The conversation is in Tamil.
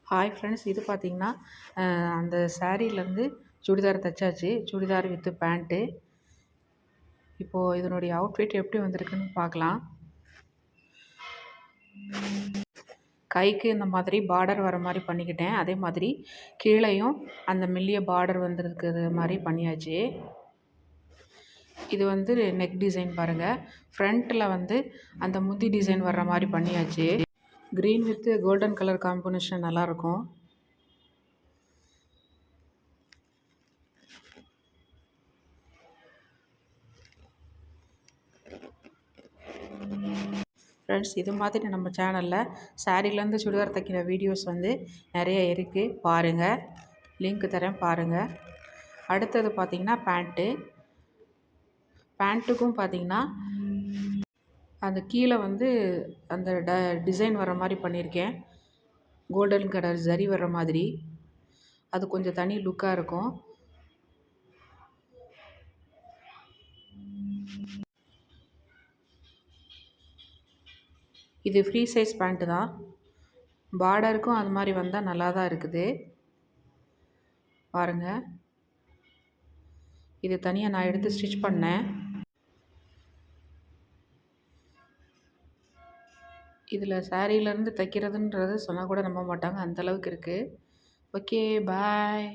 ஹாய் ஃப்ரெண்ட்ஸ், இது பார்த்திங்கன்னா அந்த சாரீலேருந்து சுடிதார் தைச்சாச்சு. Churidar with pant. இப்போது இதனுடைய அவுட்ஃபிட் எப்படி வந்திருக்குன்னு பார்க்கலாம். கைக்கு இந்த மாதிரி பார்டர் வர மாதிரி பண்ணிக்கிட்டேன். அதே மாதிரி கீழேயும் அந்த மெல்லிய பார்டர் வந்துருக்கிறது மாதிரி பண்ணியாச்சு. இது வந்து நெக் டிசைன் பாருங்கள். ஃப்ரண்ட்டில் வந்து அந்த முந்தி டிசைன் வர்ற மாதிரி பண்ணியாச்சு. Green with golden colour combination நல்லாயிருக்கும். ஃப்ரெண்ட்ஸ், இது மாதிரி நம்ம சேனலில் சாரீலேருந்து சுடிதார் தைக்கிற வீடியோஸ் வந்து நிறைய இருக்குது, பாருங்கள். லிங்க் தரேன், பாருங்கள். அடுத்தது பார்த்திங்கன்னா பேண்ட்டுக்கும் பார்த்திங்கன்னா அந்த கீழே வந்து அந்த டிசைன் வர மாதிரி பண்ணியிருக்கேன். கோல்டன் கலர் ஜரி வர்ற மாதிரி. அது கொஞ்சம் தனி லுக்காக இருக்கும். இது ஃப்ரீ சைஸ் பேண்ட்டு தான். பார்டருக்கும் அது மாதிரி வந்தால் நல்லா தான் இருக்குது, பாருங்கள். இது தனியாக நான் எடுத்து ஸ்டிச் பண்ணேன். இதில் சாரீலேருந்து தைக்கிறதுன்றது சொன்னால் கூட நம்ப மாட்டாங்க, அந்தளவுக்கு இருக்குது. ஓகே, பாய்.